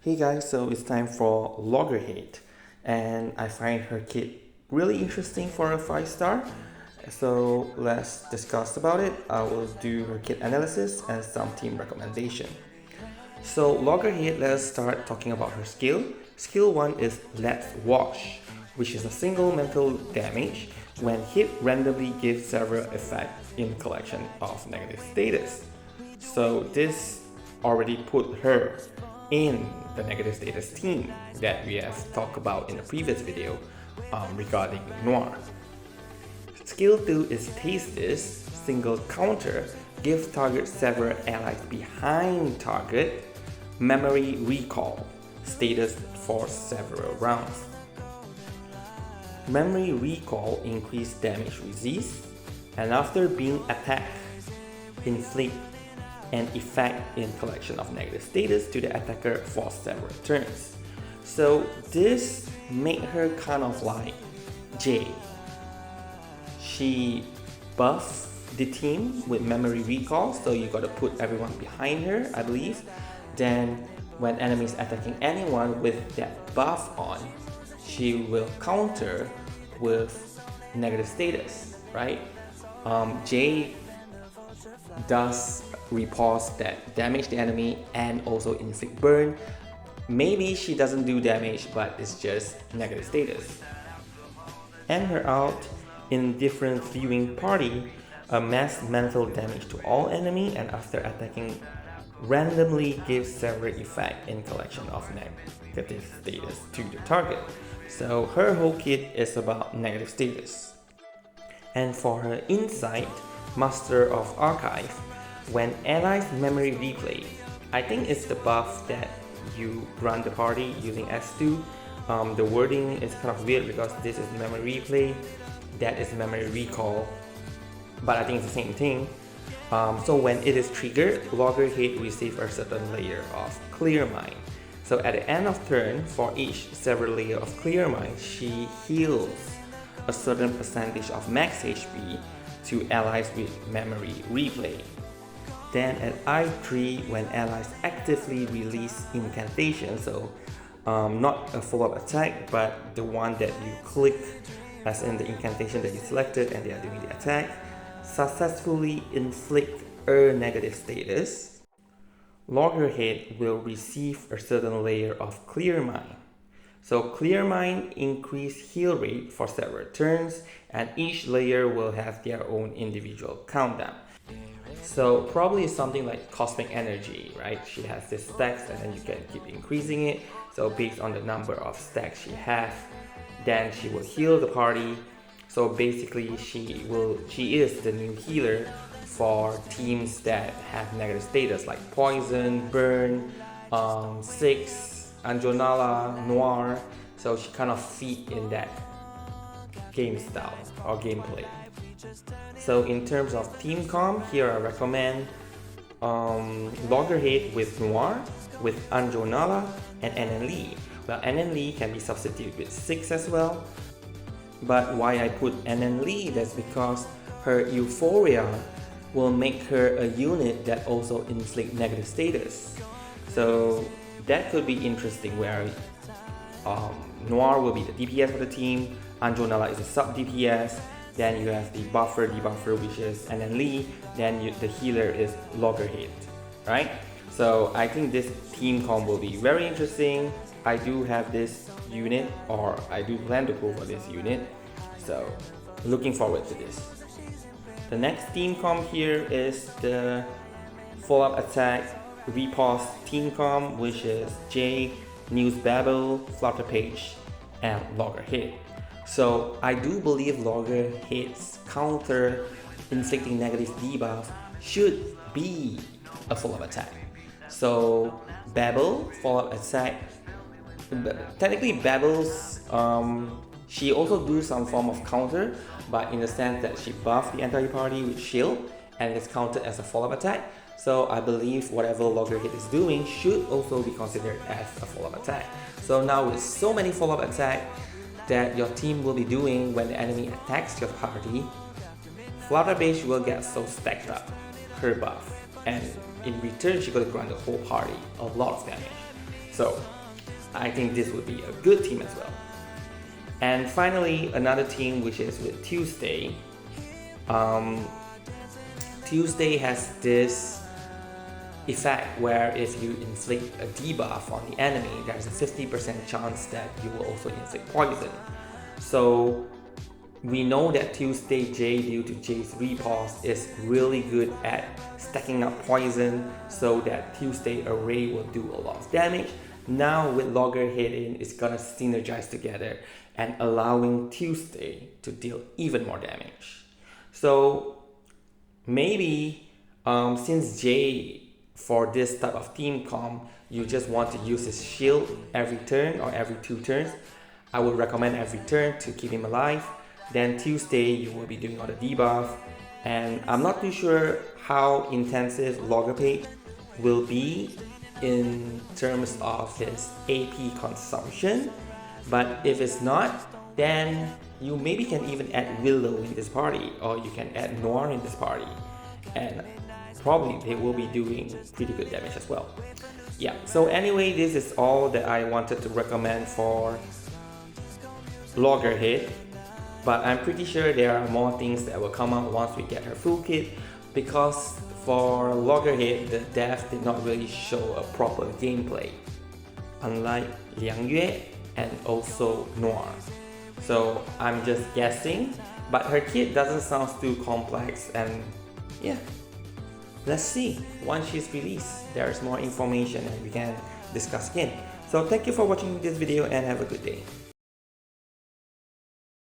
Hey guys, so it's time for Loggerhead, and I find her kit really interesting for a 5-star. So let's discuss about it. I will do her kit analysis and some team recommendation. So Loggerhead, let's start talking about her skill. Skill 1 is Let's Wash, which is a single mental damage. When hit, randomly gives several effects in collection of negative status. So this already put her in the negative status team that we have talked about in the previous video regarding Noir. Skill 2 is Taste This, single counter, give target several allies behind target, memory recall, status for several rounds. Memory recall increase damage resist, and after being attacked, inflict an effect in collection of negative status to the attacker for several turns. So this made her kind of like Jay. She buffed the team with memory recall, so you gotta put everyone behind her, I believe. Then when enemies attacking anyone with that buff on, she will counter with negative status, right? Jay does repulse that damage the enemy and also inflict burn. Maybe she doesn't do damage, but it's just negative status. And her out in different viewing party, a mass mental damage to all enemy, and after attacking randomly gives several effect in collection of negative status to the target. So her whole kit is about negative status. And for her insight, Master of Archive, when allies memory replay, I think it's the buff that you run the party using S2. The wording is kind of weird because this is memory replay, that is memory recall, but I think it's the same thing. So when it is triggered, Loggerhead receives a certain layer of Clear Mind. So at the end of turn, for each several layer of Clear Mind, she heals a certain percentage of max HP to allies with memory replay. Then at I3, when allies actively release incantation, so not a follow-up attack, but the one that you click as in the incantation that you selected and they are doing the attack, successfully inflict a negative status, Loggerhead will receive a certain layer of Clear Mind. So Clear Mind increase heal rate for several turns, and each layer will have their own individual countdown. So probably something like Cosmic Energy, right? She has this stacks and then you can keep increasing it. So based on the number of stacks she has, then she will heal the party. So basically she is the new healer for teams that have negative status like Poison, Burn, Six, Anjonala, Noir. So she kind of fit in that game style or gameplay. So in terms of team comp, here I recommend Loggerhead with Noir, with Anjonala and NN Lee. Well, NN Lee can be substituted with Six as well. But why I put NN Lee, that's because her Euphoria will make her a unit that also inflict negative status. So that could be interesting where Noir will be the DPS for the team, Anjonala is a sub DPS, then you have the buffer, debuffer, which is NN Lee, then the healer is Loggerhead, right? So I think this team comp will be very interesting. I do have this unit, or I do plan to go for this unit, so looking forward to this. The next team comp here is the follow-up attack repulse team comp, which is J, News Babel, Flutter Page, and Loggerhead. So I do believe Loggerhead's counter inflicting negative debuff should be a follow-up attack. So Babel follow-up attack. Technically Babel's she also do some form of counter, but in the sense that she buffed the entire party with shield and it's counted as a follow-up attack. So I believe whatever Loggerhead is doing should also be considered as a follow-up attack. So now with so many follow-up attack that your team will be doing when the enemy attacks your party, Flutterbase will get so stacked up, her buff, and in return she will grant the whole party a lot of damage. So I think this would be a good team as well. And finally, another team which is with Tuesday. Tuesday has this effect where if you inflict a debuff on the enemy, there's a 50% chance that you will also inflict poison. So we know that Tuesday J, due to J's repulse, is really good at stacking up poison so that Tuesday array will do a lot of damage. Now with Loggerhead in, it's gonna synergize together and allowing Tuesday to deal even more damage. So maybe since J, for this type of team comp, you just want to use his shield every turn or every 2 turns, I would recommend every turn to keep him alive. Then Tuesday you will be doing all the debuff, and I'm not too sure how intensive Loggerhead will be in terms of his AP consumption, but if it's not, then you maybe can even add Willow in this party, or you can add Noir in this party, and probably they will be doing pretty good damage as well. Yeah, so anyway, this is all that I wanted to recommend for Loggerhead, but I'm pretty sure there are more things that will come out once we get her full kit, because for Loggerhead, the dev did not really show a proper gameplay, unlike Liang Yue and also Noir. So I'm just guessing, but her kit doesn't sound too complex, and yeah, let's see. Once she's released, there's more information and we can discuss again. So thank you for watching this video and have a good day.